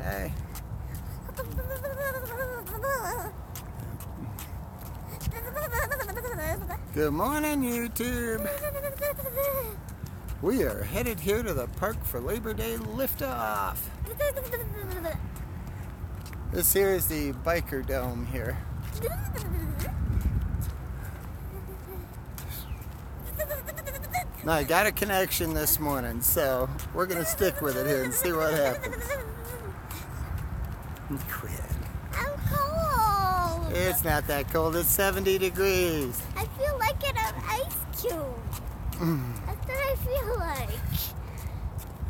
Hey. Good morning, YouTube. We are headed here to the park for Labor Day liftoff. This here is the biker dome here. Now, I got a connection this morning, so we're going to stick with it here and see what happens. Quit. I'm cold. It's not that cold. It's 70 degrees. I feel like an ice cube. That's what I feel like.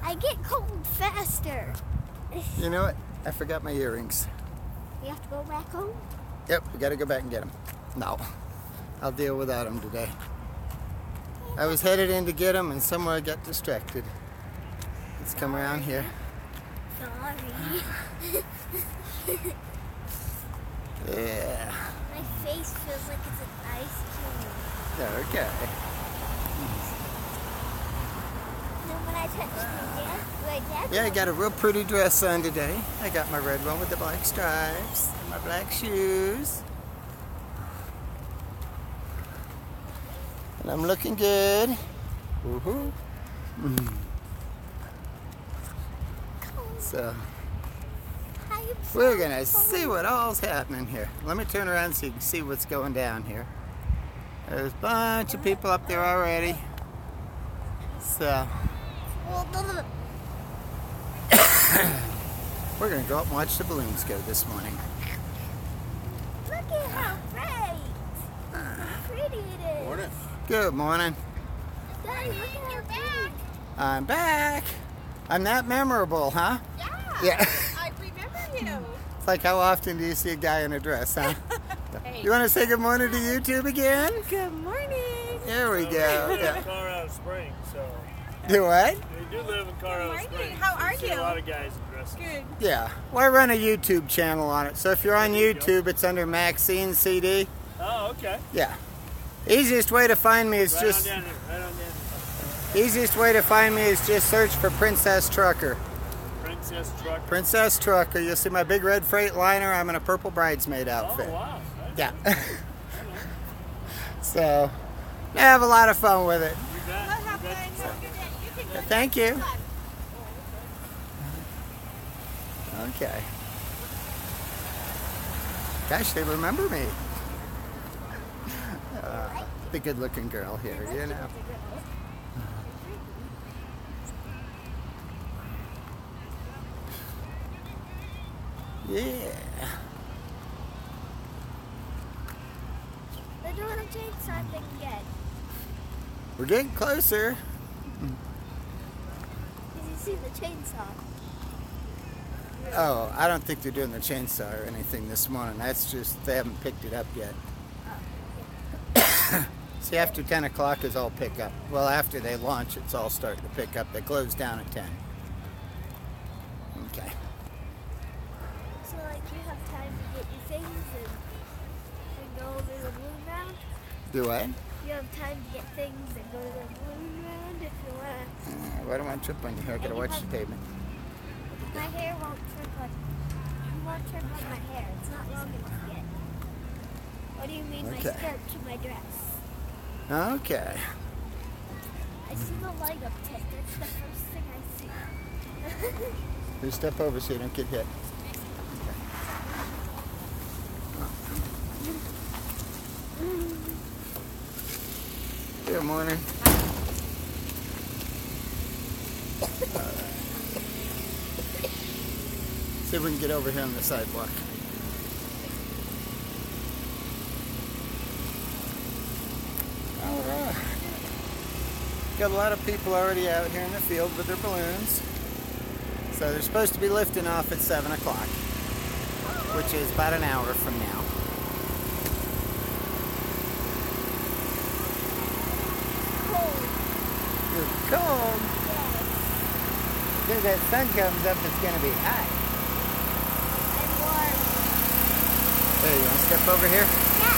I get cold faster. You know what? I forgot my earrings. We have to go back home? Yep, we got to go back and get them. No, I'll deal without them today. I was headed in to get them and somewhere I got distracted. Let's come around here. Sorry. Yeah. My face feels like it's an ice cube. Okay. Then when I touch my dad, Yeah, I got a real pretty dress on today. I got my red one with the black stripes, and my black shoes. And I'm looking good. Woohoo. So, we're gonna see what all's happening here. Let me turn around so you can see what's going down here. There's a bunch of people up there already. So, we're gonna go up and watch the balloons go this morning. Look at how pretty it is. Morning. Good morning. Daddy, look at how pretty. I'm back. I'm that memorable, huh? Yeah. Yeah. I remember you. It's like, how often do you see a guy in a dress, huh? Hey. You want to say good morning to YouTube again? Good morning. There we We go. live Yeah. in Colorado Springs, so Do what? we do live in Colorado Good morning. Springs. How are We see you? a lot of guys in dresses. Good. Yeah. Well, I run a YouTube channel on it. So if you're on YouTube, it's under Maxine CD. Oh, okay. Yeah. Easiest way to find me is Right just on down there. Right on down there. easiest way to find me is just search for Princess Trucker. Princess Truck. Princess Trucker. You'll see my big red Freightliner. I'm in a purple bridesmaid outfit. Oh, wow. Yeah. So, I have a lot of fun with it. You bet. Well, have You bet. fun. Have a good day. You can go Thank you. inside. Okay. Gosh, they remember me. The good-looking girl here, you know. Yeah. They're doing a chainsaw thing again. We're getting closer. Did you see the chainsaw? Oh, I don't think they're doing the chainsaw or anything this morning. That's just, they haven't picked it up yet. See, after 10 o'clock is all pick up. Well, after they launch, it's all starting to pick up. They close down at 10. Okay. So like you have time to get your things and go over the balloon round? Do what? You have time to get things and go to the balloon round if you want. Why don't I trip on you here? I gotta watch the pavement. My hair won't trip on my hair. It's not long enough yet. What do you mean my Okay. skirt to my dress? Okay. I see the light uptick. That's the first thing I see. You step over so you don't get hit. Good morning. See if we can get over here on the sidewalk. Alright. Got a lot of people already out here in the field with their balloons. So they're supposed to be lifting off at 7 o'clock, which is about an hour from now. Cold. It's cold. Yes. As soon as that sun comes up, it's going to be hot. I'm warm. Hey, you want to step over here? Yeah.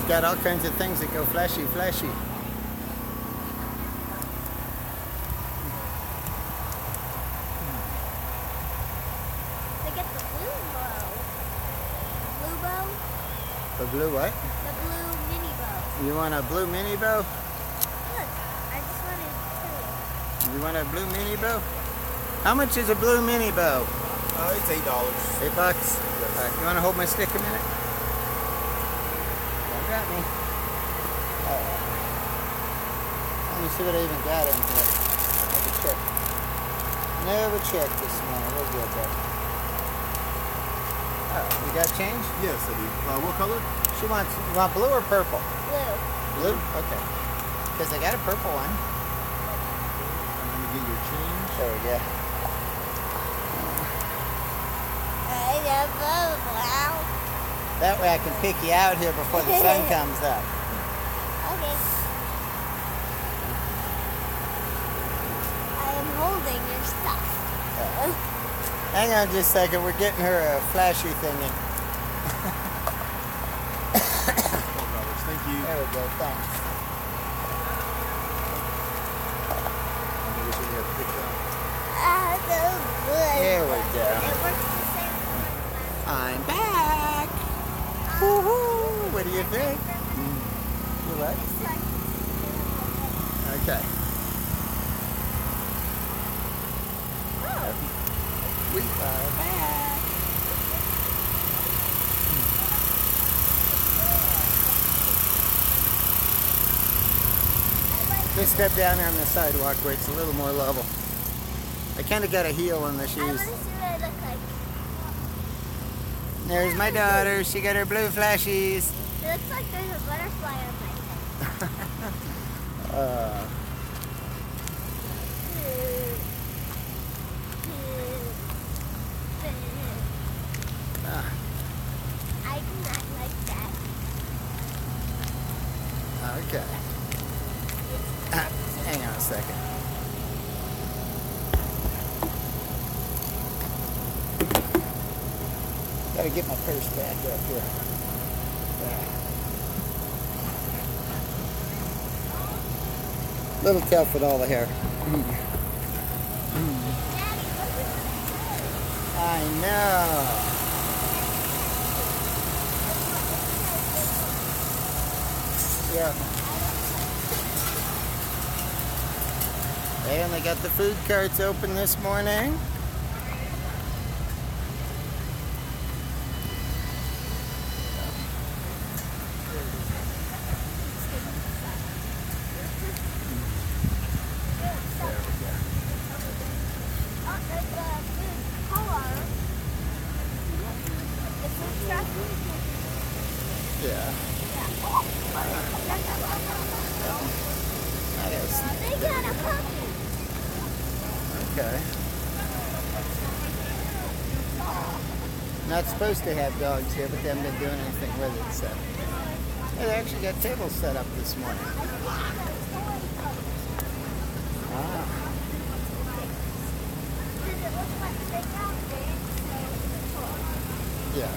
got all kinds of things that go flashy, flashy. They get the blue bow. Blue bow? The blue what? The blue mini bow. You want a blue mini bow? Look, I just wanted to tell you. You want a blue mini bow? How much is a blue mini bow? It's $8. $8? Yes. All right, you want to hold my stick a minute? Don't got me. All right. Let me see what I even got in here. Never check. Never checked this morning. We're good though. All right, you got change? Yes, I do. What color? She wants, you want blue or purple? Blue. Blue? Okay. Because I got a purple one. Let me get your change. There we go. I love blue. Wow. That way I can pick you out here before the sun comes up. Okay. I am holding your stuff. Hang on just a second. We're getting her a flashy thingy. $12. Thank you. There we go. Thanks. Let me get you here picked up. So good. There we go. It works the same as I'm back. Woohoo! What do you think? You what? Okay. We are back. Just step down on the sidewalk where it's a little more level. I kind of got a heel on the I want shoes. to see what I look like. There's my daughter. She got her blue flashies. It looks like there's a butterfly on my head. I do not like that. Okay. Hang on a second. Gotta get my purse back up here. Little tough with all the hair. I know. Yeah. And they got the food carts open this morning. Yeah. They got a puppy. Okay. Not supposed to have dogs here, but they haven't been doing anything with it, so. Hey, they actually got tables set up this morning. Ah. Does it look like they got Yeah.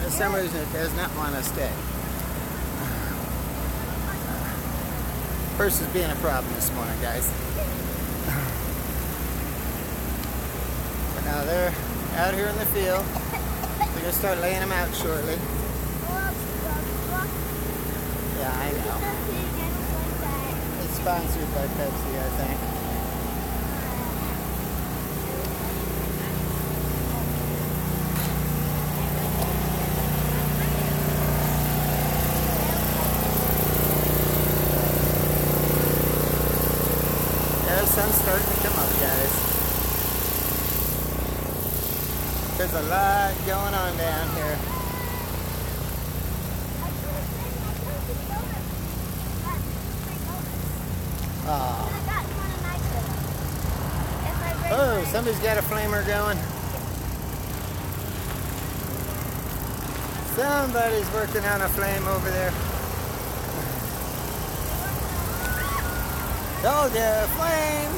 For some reason, it does not want to stay. Purse is being a problem this morning, guys. But now they're out here in the field. We're going to start laying them out shortly. Yeah, I know. It's sponsored by Pepsi, I think. The sun's starting to come up, guys. There's a lot going on down here. Oh, somebody's got a flamer going. Somebody's working on a flame over there. Told ya, flame!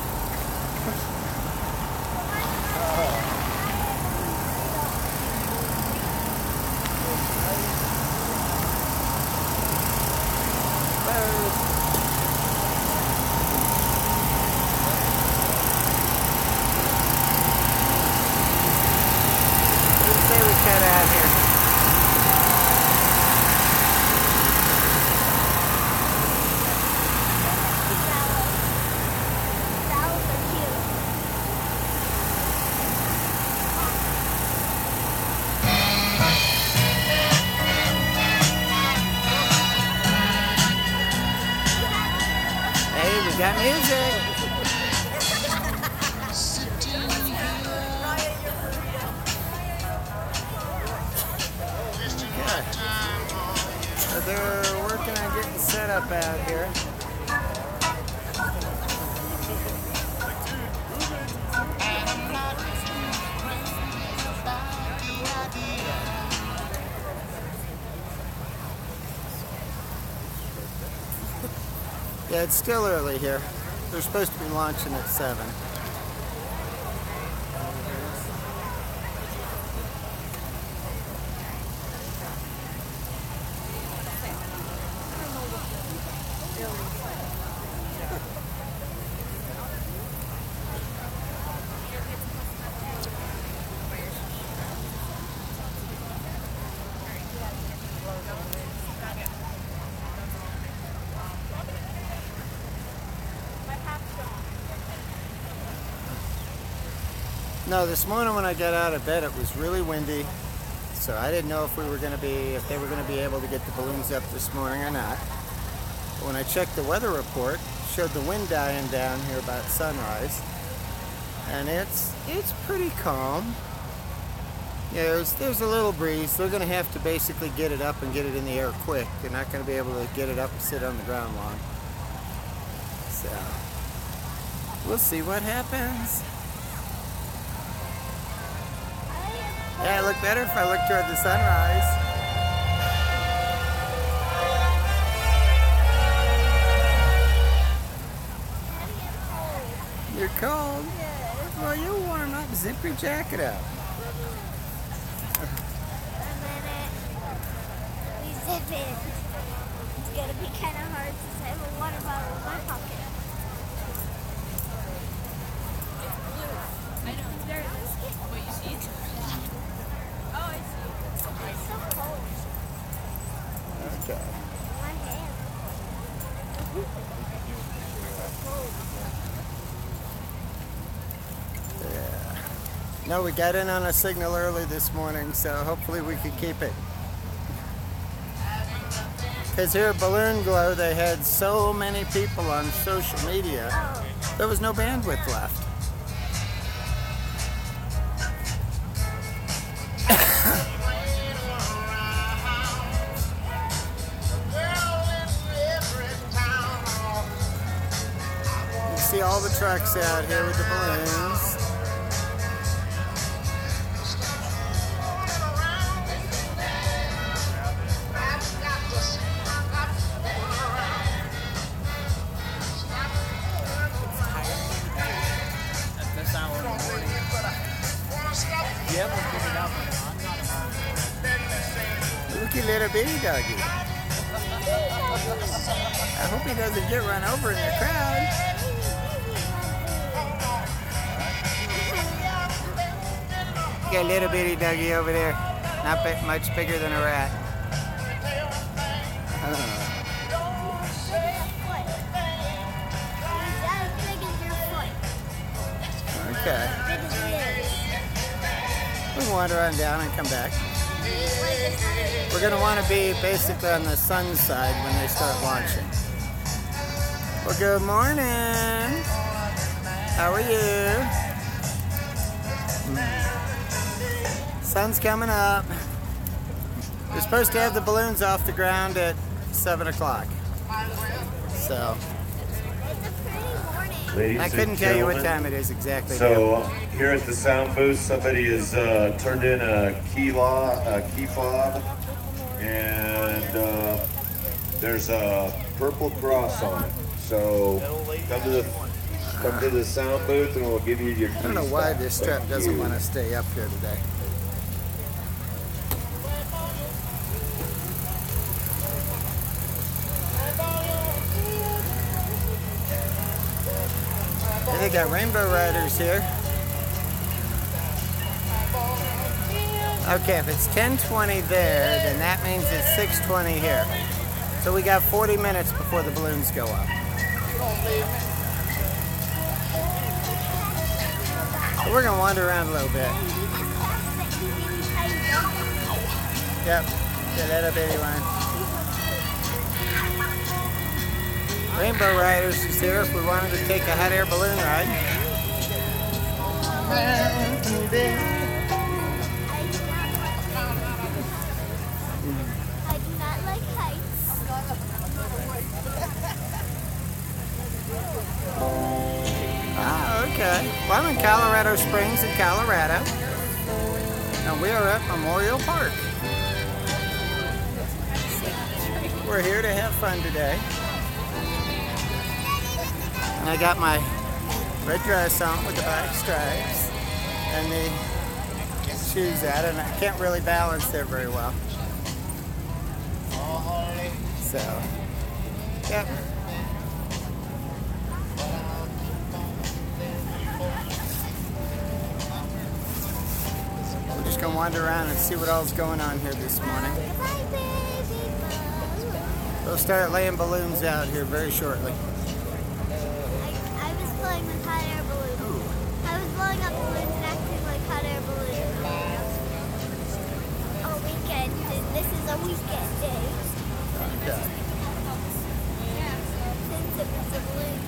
We got music. Okay. So they're working on getting set up out here. Yeah, it's still early here. They're supposed to be launching at 7. No, this morning when I got out of bed, it was really windy, so I didn't know if they were going to be able to get the balloons up this morning or not. But when I checked the weather report, it showed the wind dying down here about sunrise, and it's pretty calm. Yeah, there's a little breeze. They're going to have to basically get it up and get it in the air quick. They're not going to be able to get it up and sit on the ground long. So we'll see what happens. Yeah, it looked better if I looked toward the sunrise. You're cold? Yes. Well, you'll warm up. Zip your jacket up. A minute. We zip it. It's gonna be kind of hard since I have a water bottle in my pocket. It's blue. I know. There it is. What you see? Oh, I see. It's so cold. Okay. My hand. Yeah. No, we got in on a signal early this morning, so hopefully we could keep it. Because here at Balloon Glow, they had so many people on social media, there was no bandwidth left. You see all the trucks out here with the balloons. Looky little bitty doggy. I hope he doesn't get run over in the crowd. Got a little bitty doggy over there. Not much bigger than a rat. Okay. We'll wander on down and come back. We're going to want to be basically on the sun side when they start launching. Well, good morning. How are you? Sun's coming up. We're supposed to have the balloons off the ground at 7 o'clock. So, Ladies I couldn't and tell you what gentlemen, time it is exactly. So here at the sound booth, somebody has turned in a key fob, and there's a purple cross on it. So come to the sound booth, and we'll give you your keys. I don't know why back. this strap Thank doesn't you. want to stay up here today. They got Rainbow Riders here. Okay, if it's 10:20 there, then that means it's 6:20 here. So we got 40 minutes before the balloons go up. So we're gonna wander around a little bit. Yep, the little bitty one. Rainbow Riders is here if we wanted to take a hot air balloon ride. I do not like heights. Ah, okay. Well, I'm in Colorado Springs in Colorado. And we are at Memorial Park. We're here to have fun today. And I got my red dress on with the black stripes and the shoes out, and I can't really balance there very well. So, yep. We're just gonna wander around and see what all's going on here this morning. We'll start laying balloons out here very shortly. I was playing with hot air balloons. I was blowing up balloons and acting like hot air balloons. A weekend. This is a weekend day. Okay. Since it was a balloon.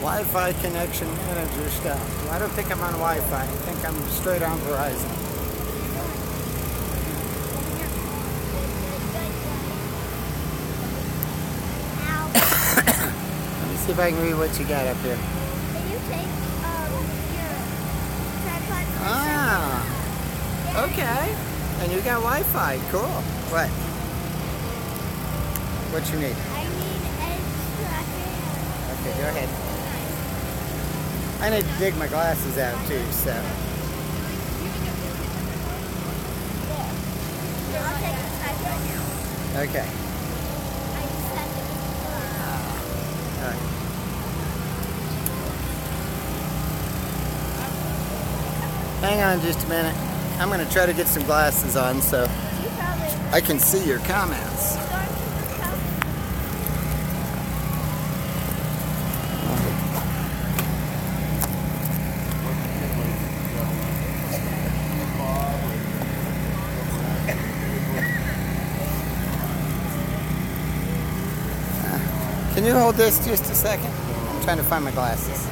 Wi-Fi connection manager stuff. I don't think I'm on Wi-Fi. I think I'm straight on Verizon. Let me see if I can read what you got up here. Can you take your tripod? Ah, okay. And you got Wi-Fi. Cool. What? What you need? I need edge tracker. Okay, go ahead. I need to dig my glasses out too, so. I'll take the tripod now. Okay. I just have to. All right. Hang on just a minute. I'm going to try to get some glasses on so You probably. I can see your comments. Can you hold this just a second? I'm trying to find my glasses.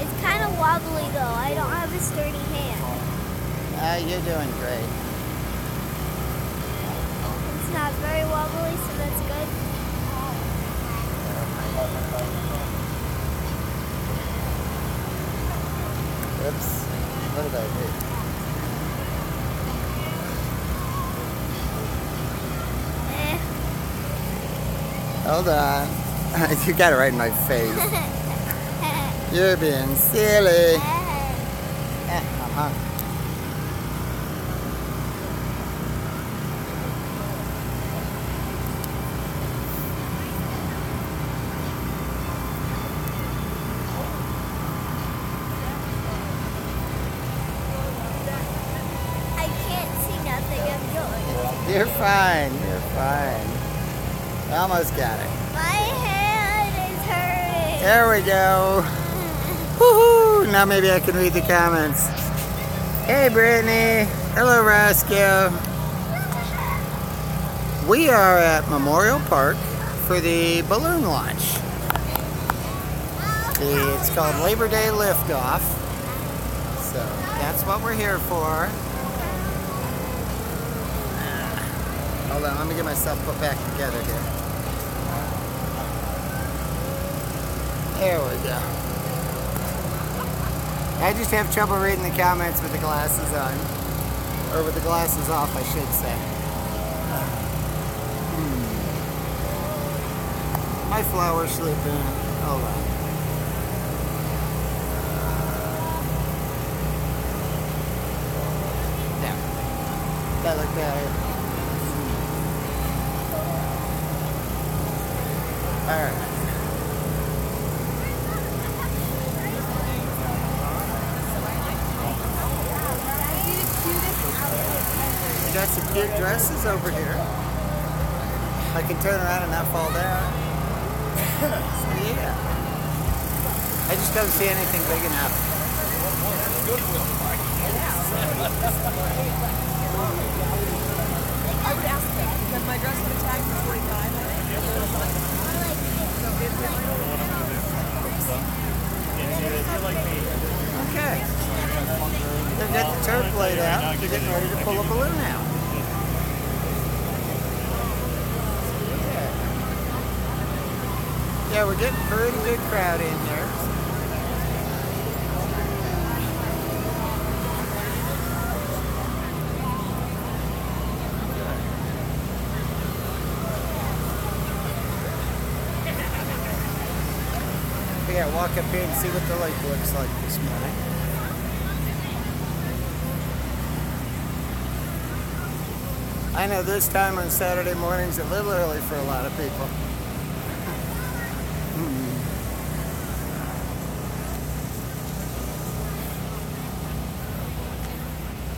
It's kind of wobbly though. I don't have a sturdy hand. You're doing great. It's not very wobbly, so that's good. Oops. What did I do? Hold on. You got it right in my face. You're being silly. Uh-huh. I can't see nothing of yours. You're fine. You're fine. Almost got it. My hand is hurting. There we go. Woohoo! Now maybe I can read the comments. Hey, Brittany. Hello, Roscoe. We are at Memorial Park for the balloon launch. It's called Labor Day Liftoff. So that's what we're here for. Hold on, let me get myself put back together here. There we go. I just have trouble reading the comments with the glasses on. Or with the glasses off, I should say. My flower's slipping. Hold on. There. That look better. Alright. We got some cute dresses over here. I can turn around and not fall down. So yeah. I just don't see anything big enough. I would ask them. Then my dress would tag for 45. Okay. They've got the turf laid out. They're getting ready to pull a balloon out. Yeah, we're getting a pretty big crowd in here. Yeah, walk up here and see what the lake looks like this morning. I know this time on Saturday morning's a little early for a lot of people.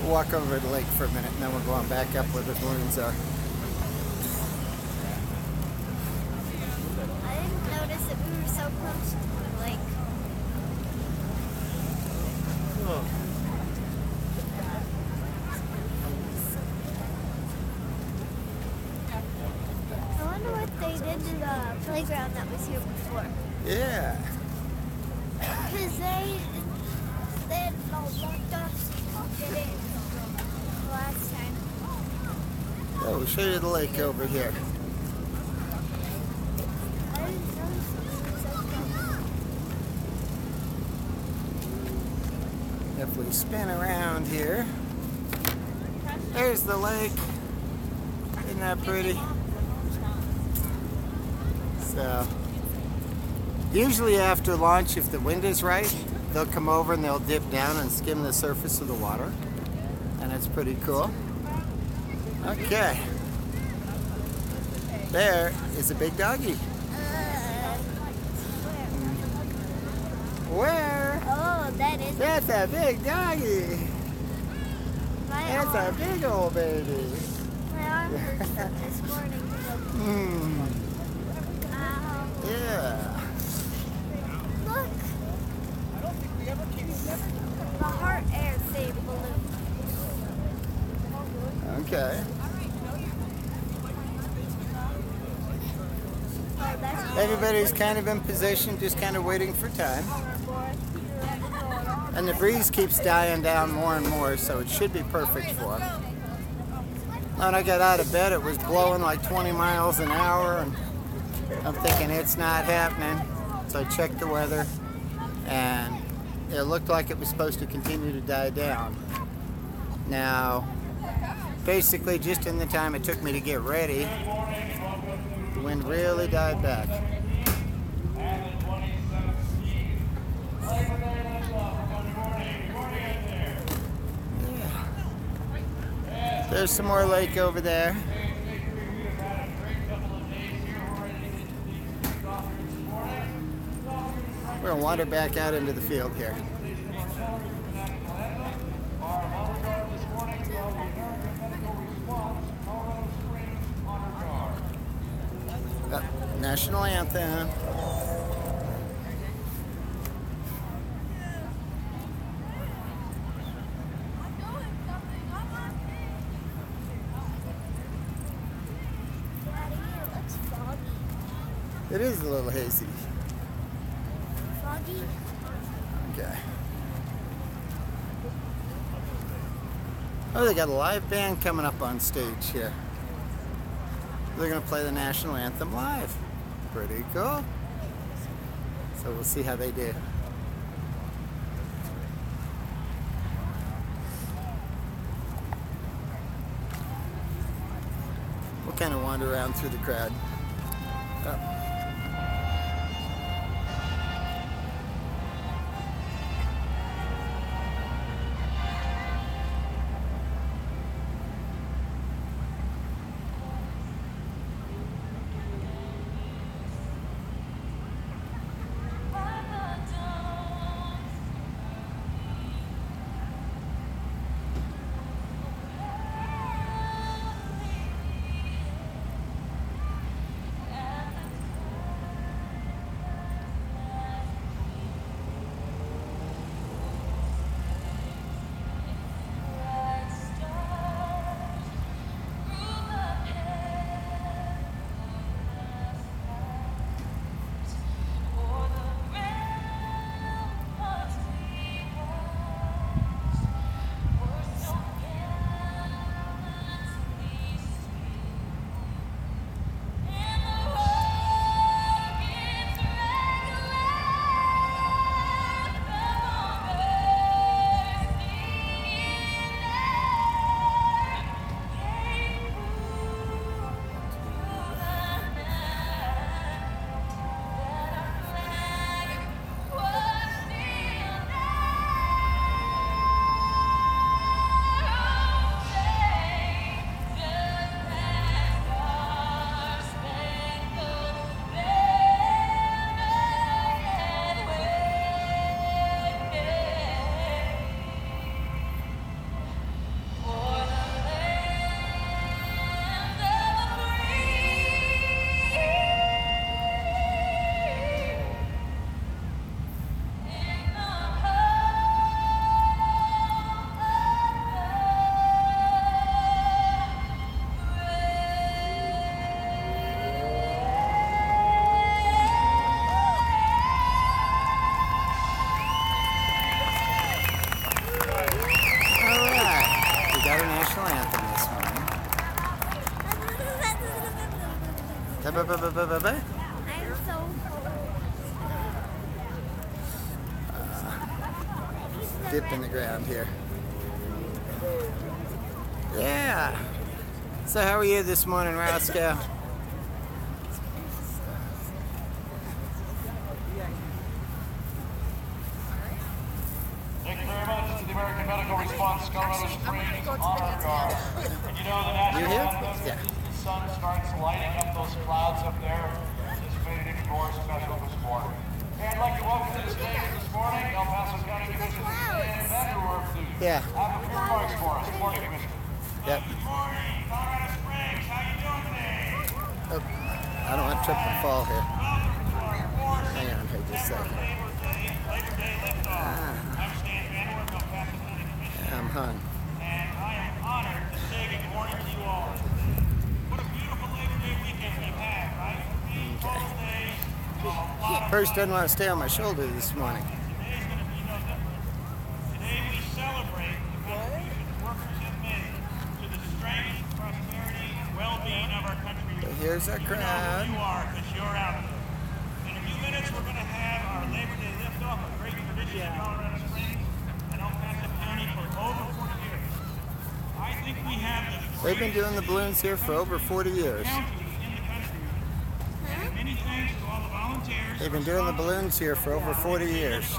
We'll walk over to the lake for a minute and then we're going back up where the balloons are. I didn't notice that we were so close to the lake. I wonder what they did to the playground that was here before. Yeah. Because they had all blocked off so you can't get in last time. So we'll show you the lake over here. I didn't notice it was so close. If we spin around here, there's the lake. Isn't that pretty? So, usually after launch, if the wind is right, they'll come over and they'll dip down and skim the surface of the water. And it's pretty cool. Okay. There is a big doggy. Where? Oh, that is. That's a big doggy. My That's a arm, big old baby. my arm hurts up this morning. Hmm. Ow. Yeah. Look. The heart air thing balloon. Okay. Oh, that's Everybody's kind of in position, just kind of waiting for time. And the breeze keeps dying down more and more, so it should be perfect for them. When I got out of bed, it was blowing like 20 miles an hour, and I'm thinking it's not happening. So I checked the weather, and it looked like it was supposed to continue to die down. Now, basically, just in the time it took me to get ready, the wind really died back. There's some more lake over there. We're gonna wander back out into the field here. National anthem. Daddy, it looks foggy. It is a little hazy. Foggy? Okay. Oh, they got a live band coming up on stage here. They're going to play the national anthem live. Pretty cool. So we'll see how they do. We'll kind of wander around through the crowd. Oh. Bye-bye. I'm so cold. Dip in the ground here. Yeah. So how are you this morning, Roscoe? Thank you very much to the American Medical Response Colorado Springs Honor Guard. And you know the national You here? anthem, Yeah. the sun starts lighting up those clouds up there, anticipated indoor special this morning. And I'd like to welcome to the stage this morning El Paso County Commissioner and Vanderwerf. Yeah. Have a few remarks for us. Good morning, Commissioner. Yep. Good morning, Colorado Springs. How you doing today? Oh, I don't want to trip and fall here. Hang on, hey, just a second. I'm hung. And I am honored to say good morning to you all. What a beautiful Labor Day weekend we've had, right? 12 days, a lot of First doesn't want to stay on my shoulder this morning. Today's going to be no different. Today we celebrate the contributions workers have made to the strength, prosperity, and well-being of our country. So here's our You know crowd. who you are because you're out there. In a few minutes, we're going to have our Labor Day liftoff, a great tradition in Colorado Springs and El Paso County for over 40 years. I think we have the They've been doing the balloons here for over 40 years. county in the country. And many thanks to all the volunteers. They've been doing the balloons here for over 40 years.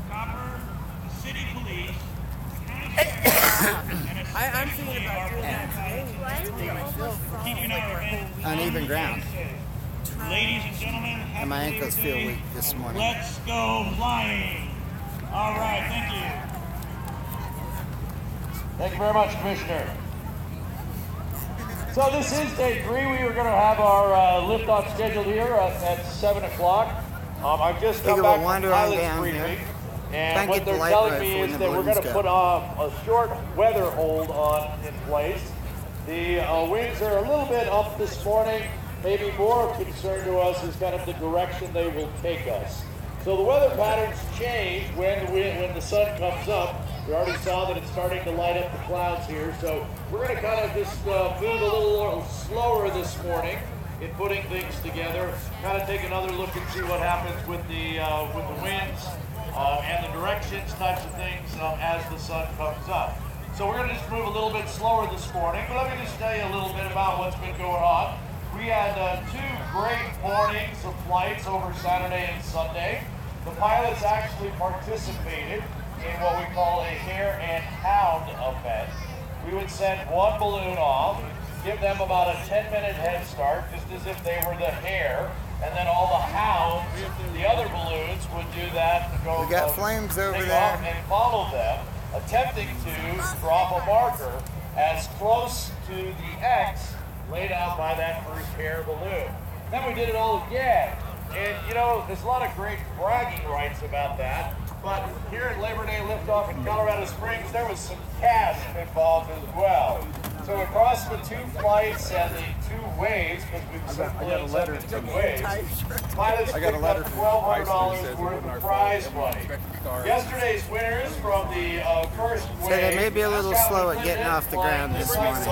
Copper, the city police, the county sheriff, and I'm thinking about doing that today. Why is it almost keeping our event Uneven ground. Ladies and gentlemen, And my happy ankles Labor feel Day. weak this morning. Let's go flying. All right, thank you. Thank you very much, Commissioner. So this is day 3. We were going to have our liftoff scheduled here at 7 o'clock. I've just Figure come we'll back from wander on pilot's down briefing. here. Try And and what get the they're light telling right me for when is the that we're going to balloons put go. a short weather hold in place. The winds are a little bit up this morning. Maybe more of concern to us is kind of the direction they will take us. So the weather patterns change when the sun comes up. We already saw that it's starting to light up the clouds here. So we're going to kind of just move a little slower this morning in putting things together. Kind of take another look and see what happens with the winds and the directions types of things as the sun comes up. So we're going to just move a little bit slower this morning. But let me just tell you a little bit about what's been going on. We had 2 great mornings of flights over Saturday and Sunday. The pilots actually participated in what we call a hare and hound event. We would send one balloon off, give them about a 10-minute head start, just as if they were the hare, and then all the hounds, the other balloons, would do that to go We got flames over take there. off and follow them, attempting to drop a marker as close to the X laid out by that first hare balloon. Then we did it all again. And you know, there's a lot of great bragging rights about that. But here at Labor Day liftoff in Colorado Springs, there was some cash involved as well. So across the 2 flights and the 2 waves, because we've sent balloons up in 2 waves, pilots picked up $1,200 worth of prize money. Yesterday's winners from the first wave. So they may be a little slow at getting off the ground this morning.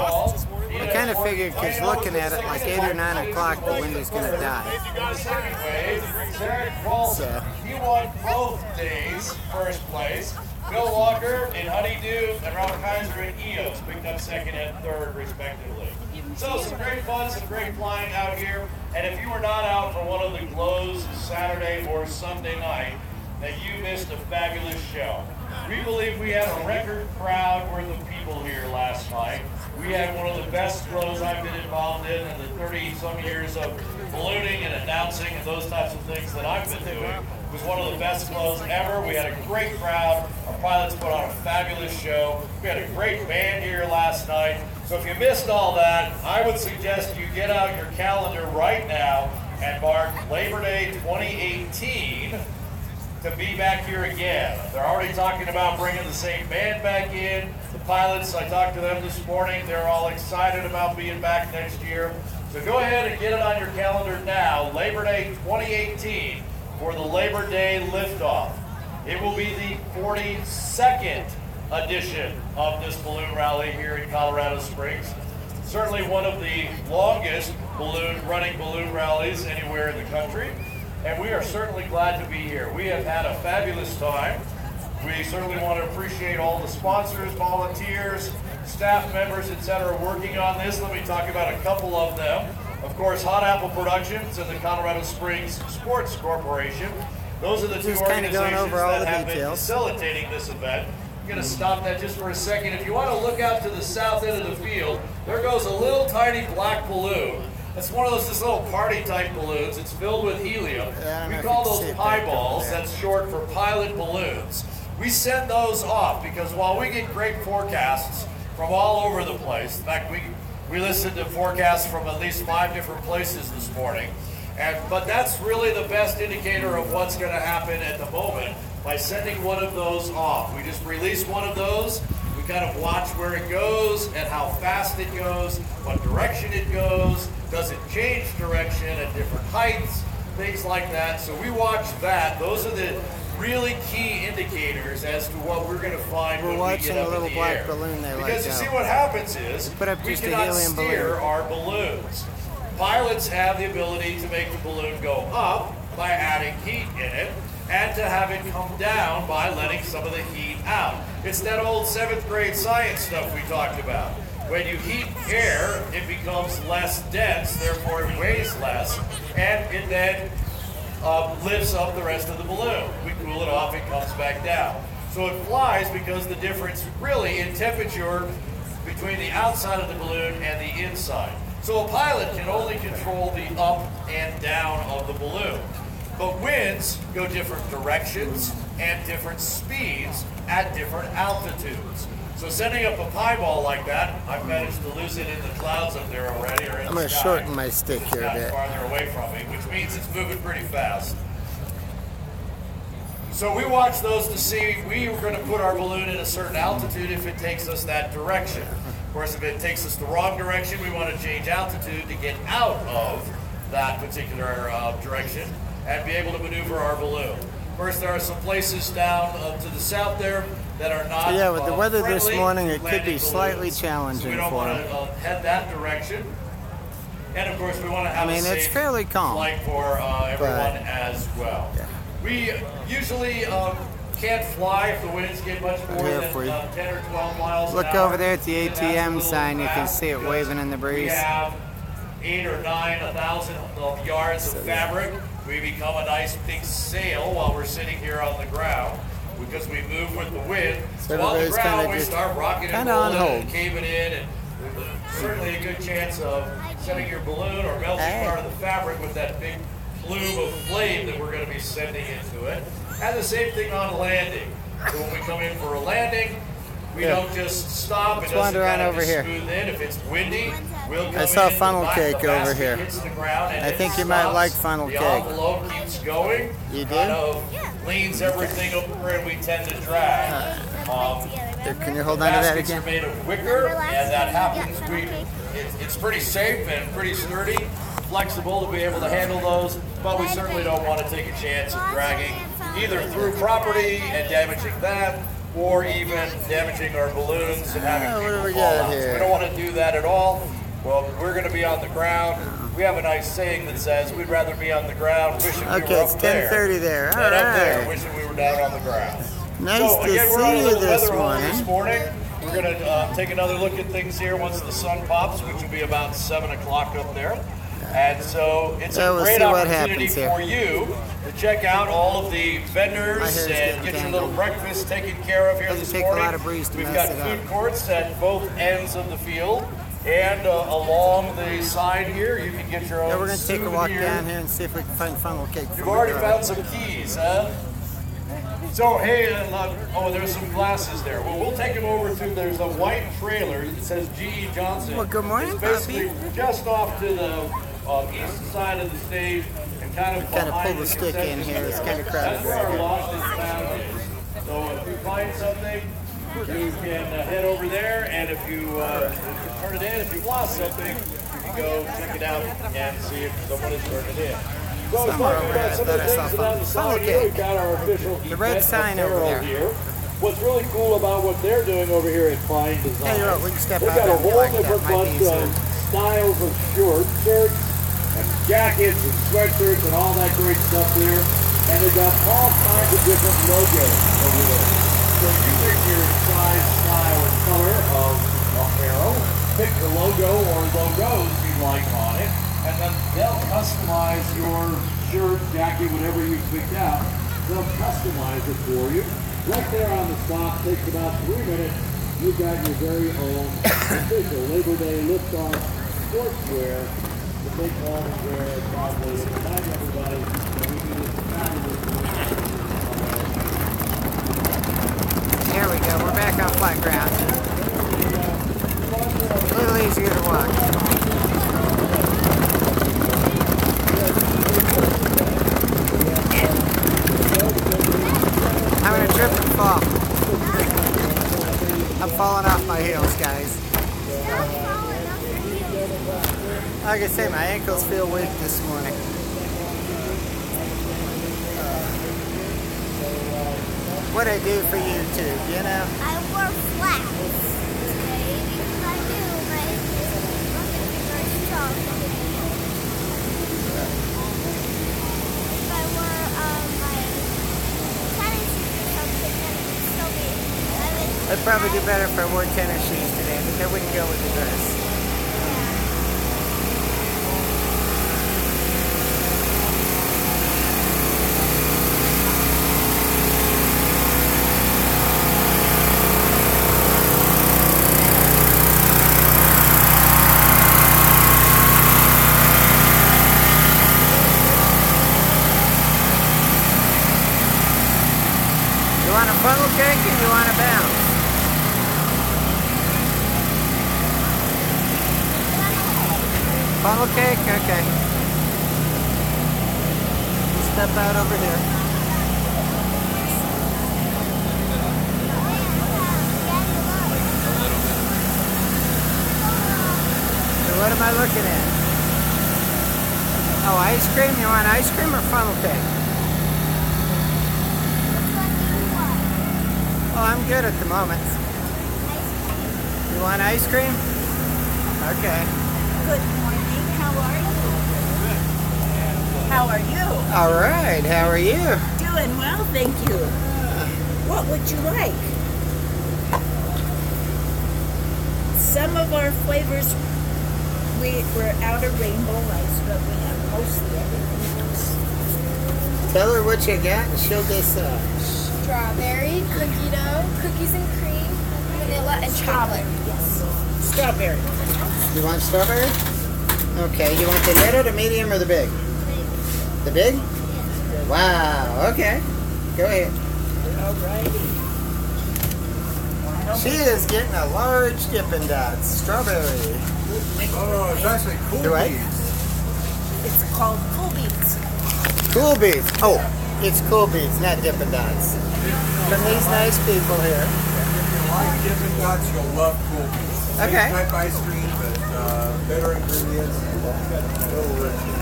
I kind of figured, because looking at it, like 8 or 9 o'clock, the wind is going to die. The second wave, Derek Walter, he won both days, first place. Bill Walker in Honeydew and Robert Kaiser in EOS picked up second and third, respectively. So some great fun, some great flying out here. And if you were not out for one of the glows Saturday or Sunday night, then you missed a fabulous show. We believe we had a record crowd worth of people here last night. We had one of the best glows I've been involved in the 30-some years of ballooning and announcing and those types of things that I've been doing. It was one of the best glows ever. We had a great crowd. Our pilots put on a fabulous show. We had a great band here last night. So if you missed all that, I would suggest you get out your calendar right now and mark Labor Day 2018 to be back here again. They're already talking about bringing the same band back in. The pilots, I talked to them this morning, they're all excited about being back next year. So go ahead and get it on your calendar now, Labor Day 2018 for the Labor Day liftoff. It will be the 42nd edition of this balloon rally here in Colorado Springs. Certainly one of the longest running balloon rallies anywhere in the country. And we are certainly glad to be here. We have had a fabulous time. We certainly want to appreciate all the sponsors, volunteers, staff members, etc. working on this. Let me talk about a couple of them. Of course, Hot Apple Productions and the Colorado Springs Sports Corporation. Those are the two Just kind of going organizations over all that the have been details. facilitating this event. I'm going to stop that just for a second. If you want to look out to the south end of the field, there goes a little tiny black balloon. That's one of those just little party type balloons. It's filled with helium. Yeah, We I don't know call if you can those see it pie back balls. over there. That's short for pilot balloons. We send those off because while we get great forecasts from all over the place, in fact, we listened to forecasts from at least 5 different places this morning. But that's really the best indicator of what's going to happen at the moment by sending one of those off. We just release one of those. We kind of watch where it goes and how fast it goes, what direction it goes, does it change direction at different heights, things like that. So we watch that. Those are the really key indicators as to what we're going to find We're when we watching get a up little in the black air. balloon they Because you let see go. what happens is Put up we just a cannot helium steer balloon. our balloons. Pilots have the ability to make the balloon go up by adding heat in it and to have it come down by letting some of the heat out. It's that old 7th grade science stuff we talked about. When you heat air, it becomes less dense, therefore it weighs less, and it then lifts up the rest of the balloon. We cool it off, it comes back down. So it flies because the difference really in temperature between the outside of the balloon and the inside. So a pilot can only control the up and down of the balloon. But winds go different directions and different speeds at different altitudes. So sending up a pie ball like that, I've managed to lose it in the clouds up there already, or in I'm the going to sky. shorten my stick It's here a gotten bit. farther away from me, which means it's moving pretty fast. So we watch those to see, we are going to put our balloon in a certain altitude if it takes us that direction. Of course, if it takes us the wrong direction, we want to change altitude to get out of that particular direction and be able to maneuver our balloon. Of course, there are some places down to the south there that are not Yeah, with the weather this friendly morning, it to could be landing slightly balloons. challenging So we don't for want them. to head that direction. And of course, we want to have I mean, a it's safe fairly calm, flight for everyone but- as well. Yeah. We usually can't fly if the winds get much more here than for you. 10 or 12 miles Look an hour. over there at the And that's a ATM little sign. You can fast see it because waving in the We breeze. have 8 or 9, 1,000 yards of fabric. We become a nice big sail while we're sitting here on the ground because we move with the wind. So on the everybody's ground, kinda we just start rocking and kinda on rolling hold. and caving in, and certainly a good chance of setting your balloon or melting Hey. part of the fabric with that big plume of flame that we're going to be sending into it. And the same thing on landing. So when we come in for a landing, we Yeah. don't just stop. Let's it doesn't wander on kind of over just here. smooth in. If it's windy, we'll come I saw in, funnel the cake over basket here. hits the ground and I it think you might stops. like funnel the cake. envelope keeps going. You do? Kind of leans everything over and we tend to drag. Can you hold on to that Baskets are again? made of wicker, Remember last and that time you happens. got funnel cake? It's pretty safe and pretty sturdy, flexible to be able to handle those, but we certainly don't want to take a chance of dragging either through property and damaging that, or even damaging our balloons and having what do people we fall got out. So here? we don't want to do that at all. Well, we're going to be on the ground. We have a nice saying that says we'd rather be on the ground wishing we were Okay, up it's there 10:30 there. All than up there right. wishing we were down on the ground. Nice So to again, we're on a see you little this weather hole this morning. morning. We're going to take another look at things here once the sun pops, which will be about 7 o'clock up there. And so it's So a we'll great see what opportunity happens here. for you to check out all of the My vendors hair's and getting get your tangled. little breakfast taken care of here Doesn't this take a morning. lot of breeze to We've mess got it food up. courts at both ends of the field. And along the side here, you can get your own Yeah, we're going to take a walk souvenir. down here and see if we can find funnel cake. You've for already the found some keys, huh? So, hey, oh, there's some glasses there. Well, we'll take them over to, there's a white trailer that says G.E. Johnson. Well, good morning, It's basically Bobby. just off to the east side of the stage and kind of Kinda behind pull the stick in concession here. It's area. kinda crowded That's where right our here. lost and found is. So if you find something, you can head over there, and if you turn it in, if you've lost something, you can go check it out and see if someone has turned it in. So I was Somewhere talking over about there, some I of the thought I saw things that on the funnel side here. cake. We've got our official The red event sign over apparel there. here. what's really cool about what they're doing over here at Fine Design, Hey, you're right, we can step they've out got a and be whole like that. different Might be bunch easier. of styles of shirts and jackets and sweatshirts and all that great stuff there. And they've got all kinds of different logos over there. So you pick your size, style, and color of apparel, pick the logo or logos you like on it, and then they'll customize your shirt, jacket, whatever you picked out. They'll customize it for you. Right there on the spot, takes about 3 minutes. You've got your very own official Labor Day liftoff sportswear to take home and wear proudly. And remind everybody that we do this fabulous Here we go. We're back on flat ground. A little easier to walk. I'm gonna trip and fall. I'm falling off my heels, guys. Like I say, my ankles feel weak this morning. What I do for YouTube, you know? I wore flats today because I knew my ankles were not going to be very strong. If I wore my tennis shoes or something, then it would still be. I'd probably do better if I wore tennis shoes today, but they wouldn't go with the dress. You want a funnel cake or you want a bounce? Funnel cake? Okay. Step out over here. So what am I looking at? Oh, ice cream? You want ice cream or funnel cake? Oh, I'm good at the moment. You want ice cream? Okay. Good morning. How are you? How are you? All right. How are you? Doing well, thank you. What would you like? Some of our flavors, we're out of rainbow rice, but we have mostly everything else. Tell her what you got and she'll decide. Strawberry, cookie dough, cookies and cream, vanilla, and chocolate. Yes. Strawberry. You want strawberry? Okay. You want the little, the medium, or the big? The big? Wow. Okay. Go ahead. Alrighty. She is getting a large Dippin' Dots strawberry. Oh, it's actually cool. Do I? It's called Cool Beats. Cool Beats. Oh, it's Cool Beats, not Dippin' Dots. From these nice people here. If you like Dippin' Dots, you'll love Cool Beats. Okay. Same type ice cream, but better ingredients. A little richer.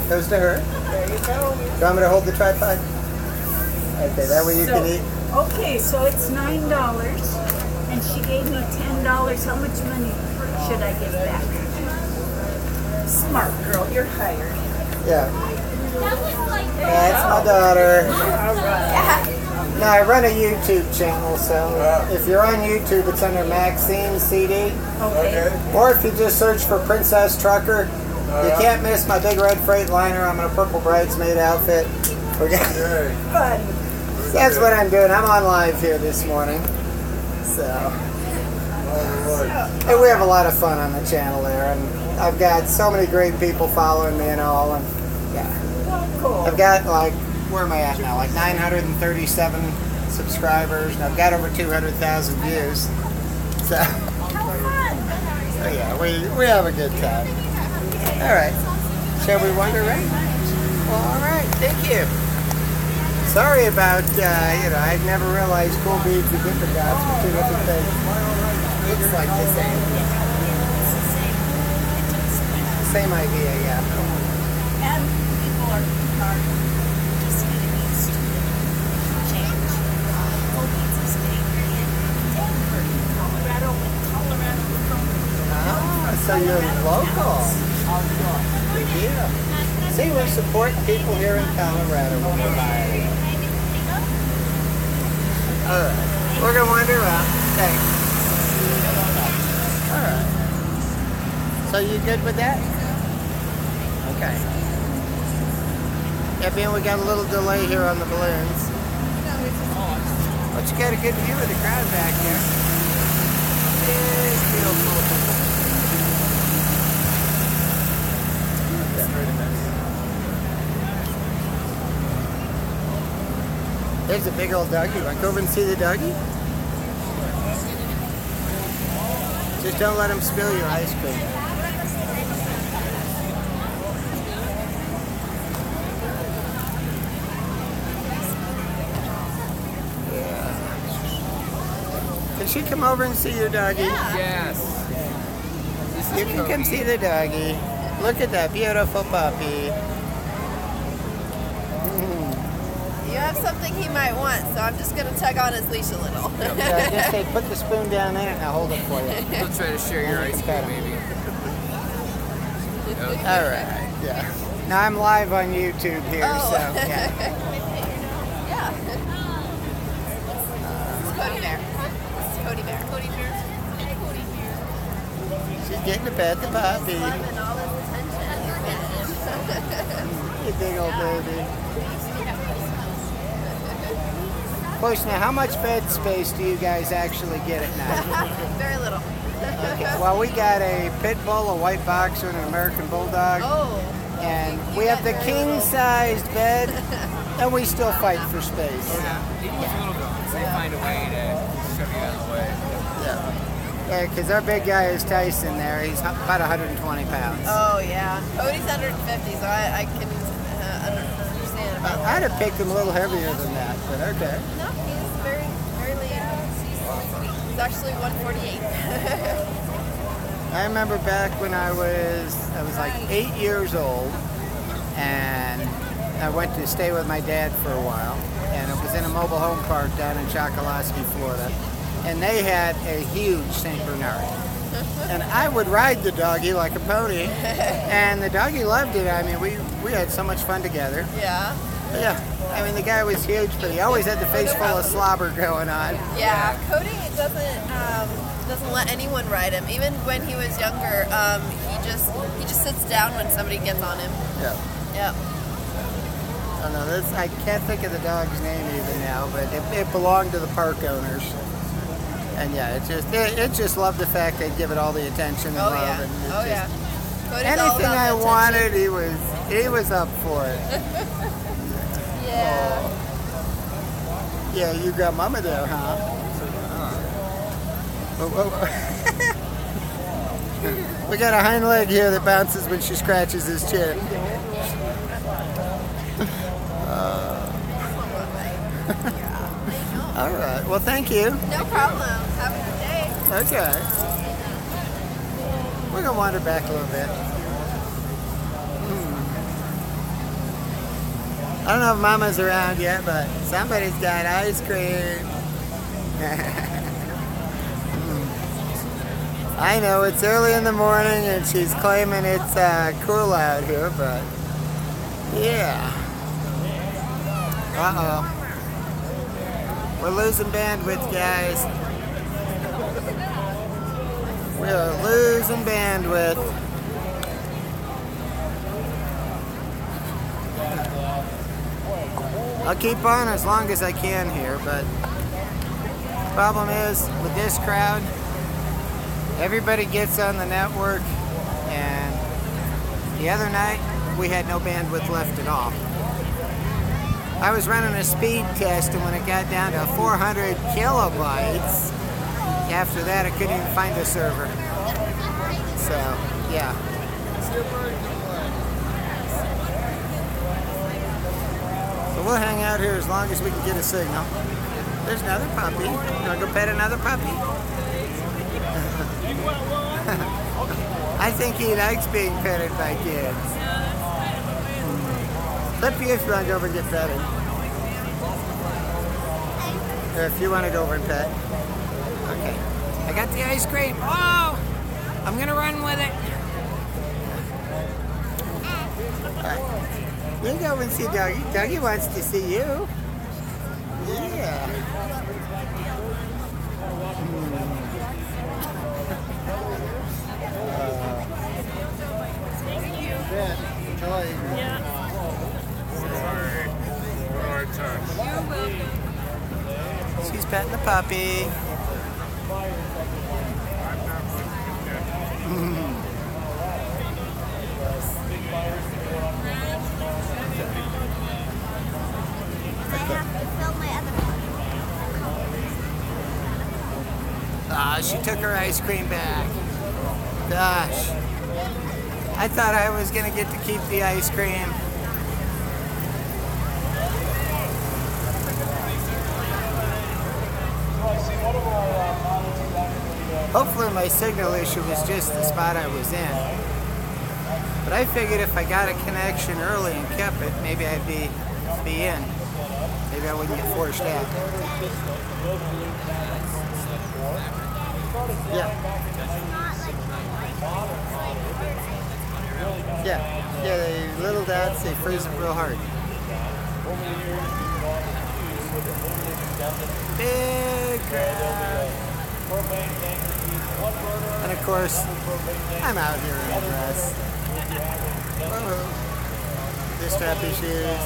Goes to her. There you go. Do you want me to hold the tripod? Okay, that way you can eat. Okay, so it's $9, and she gave me $10. How much money should I give back? Smart girl, you're hired. Yeah. That's my daughter. All right. Now, I run a YouTube channel, so if you're on YouTube, it's under Maxine CD. Okay. Or if you just search for Princess Trucker, you can't miss my big red Freightliner. I'm in a purple bridesmaid outfit. Okay. Fun. That's what I'm doing. I'm on live here this morning. So, and we have a lot of fun on the channel there. And I've got so many great people following me and all. And yeah, Cool. I've got like, where am I at now? Like 937 subscribers. And I've got over 200,000 views. So, yeah, we have a good time. All right. Shall we wander around? Well, all right. Thank you. Sorry about, I'd never realized Cool Beats and Dippin' Dots were two different things. Looks like the same. Same idea, yeah. And people are just getting used to change. so you're local. Yeah. See, we're supporting people here in Colorado when we're buying. Alright. We're going to wander around. Thanks. Alright. So you good with that? Okay. Yeah, being we got a little delay here on the balloons. But you got a good view of the crowd back there. Big field full of people. There's a big old doggy. Want to go over and see the doggy? Just don't let him spill your ice cream. Yeah. Can she come over and see your doggy? Yes. You can come see the doggy. Look at that beautiful puppy. You have something he might want, so I'm just going to tug on his leash a little. I just say put the spoon down in it and I'll hold it for you. We'll try to share your ice cream, maybe. Okay. Alright, yeah. Now I'm live on YouTube here, so yeah. Yeah. It's Cody Bear. It's Cody Bear. Cody Bear. Cody Bear. She's getting to pet the puppy. Loving all this attention. You big old baby. Question, now how much bed space do you guys actually get at night? Very little. Okay. Well, we got a pit bull, a white boxer, and an American bulldog. Oh. And we have the king-sized bed, and we still fight for space. Yeah, even with little dogs, they find a way to shove you out of the way. Yeah, because our big guy is Tyson there. He's about 120 pounds. Oh, yeah. Cody's 150, so I can understand about that. I'd have picked him a little heavier than that, but okay. No, he's very, very lean. He's actually 148. I remember back when I was like 8 years old, and I went to stay with my dad for a while, and it was in a mobile home park down in Chocoloskee, Florida, and they had a huge St. Bernard. And I would ride the doggy like a pony, and the doggy loved it. I mean, we had so much fun together. Yeah. But yeah, I mean, the guy was huge, but he always had the face full of slobber going on. Yeah, Cody doesn't let anyone ride him. Even when he was younger, he just sits down when somebody gets on him. Yeah. Yep. I don't know, I can't think of the dog's name even now, but it belonged to the park owners. And yeah, it just loved the fact they'd give it all the attention and love. Yeah. And Yeah. Cody's all anything about I the wanted, attention. he was up for it. Yeah. Yeah, you got Mama there, huh? We got a hind leg here that bounces when she scratches his chin. All right. Well, thank you. No problem. Have a good day. Okay. We're gonna wander back a little bit. I don't know if Mama's around yet, but somebody's got ice cream. I know it's early in the morning and she's claiming it's cool out here, but yeah. Uh-oh. We're losing bandwidth, guys. We are losing bandwidth. I'll keep on as long as I can here, but the problem is with this crowd, everybody gets on the network, and the other night we had no bandwidth left at all. I was running a speed test, and when it got down to 400 kilobytes, after that I couldn't even find a server. So, yeah. So we'll hang out here as long as we can get a signal. There's another puppy. You want to go pet another puppy? I think he likes being petted by kids. It's up to you if you want to go over and get petted. Or if you want to go over and pet. Okay. I got the ice cream. Oh! I'm gonna run with it. You go and see Dougie. Dougie wants to see you. Yeah. Enjoy. Yeah. You're welcome. She's petting the puppy. I have to fill my other one. Ah, she took her ice cream back. Gosh. I thought I was going to get to keep the ice cream. Hopefully my signal issue was just the spot I was in. But I figured if I got a connection early and kept it, maybe I'd be in. Maybe I wouldn't get forced out. Yeah. Yeah, the little dots, they freeze up real hard. Big crowd. And of course, I'm out here in a dress. Whoa. The strappy shoes.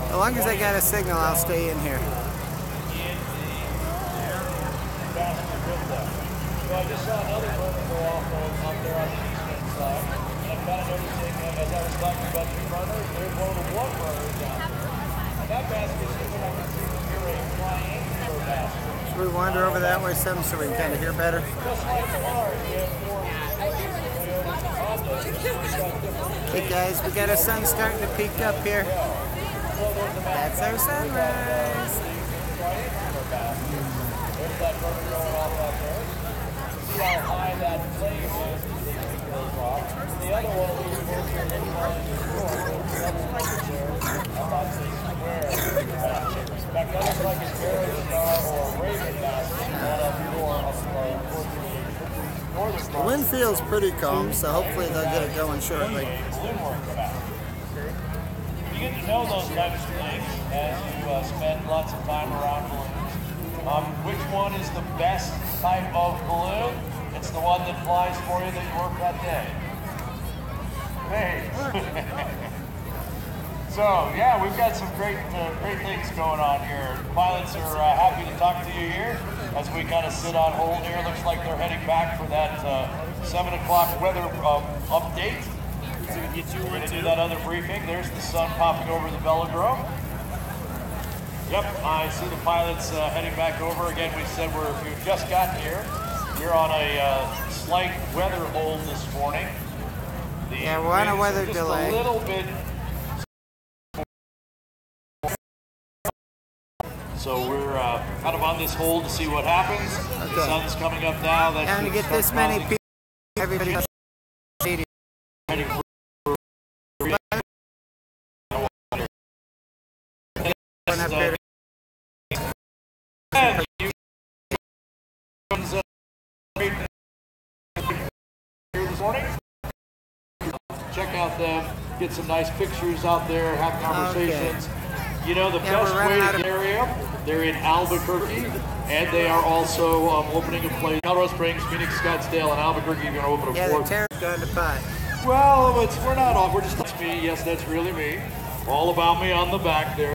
As long as I got a signal, I'll stay in here. So I just saw another burner go off up there on the eastern side. And I'm kind of noticing, as I was talking about two burners, there's one of the one burners down there. And that basket is what I can see from here, a triangular basket. Should we wander over that way some so we can kind of hear better? Just like ours, we have four. Hey guys, we got a sun starting to peek up here. That's our sunrise. See how high that flame is as it goes off. The other one will be closer to the line I'm not saying square. In fact, that looks like a Barry Star or a Raven basket. One up north, northern The wind feels pretty calm, so hopefully they'll get it going shortly. You get to know those types of things as you spend lots of time around balloons. Which one is the best type of balloon? It's the one that flies for you that you work that day. Hey. So yeah, we've got some great things going on here. Pilots are happy to talk to you here as we kind of sit on hold here. Looks like they're heading back for that 7 o'clock weather update. We're going to do that other briefing. There's the sun popping over the velodrome. Yep, I see the pilots heading back over. Again, we said we've just gotten here. We're on a slight weather hold this morning. Yeah, we're on a weather delay. A little bit. So we're kind of on this hold to see what happens. Okay. The sun's coming up now. Time to get this many people. Everybody else. Check out them, get some nice pictures out there, have conversations. Okay. You know, the best way to get area, they're in Albuquerque, and they are also opening a place. Colorado Springs, Phoenix, Scottsdale, and Albuquerque are going to open a fourth. Yeah, the terror's going to pot. Well, we're not off. We're just, that's me. Yes, that's really me. All about me on the back there.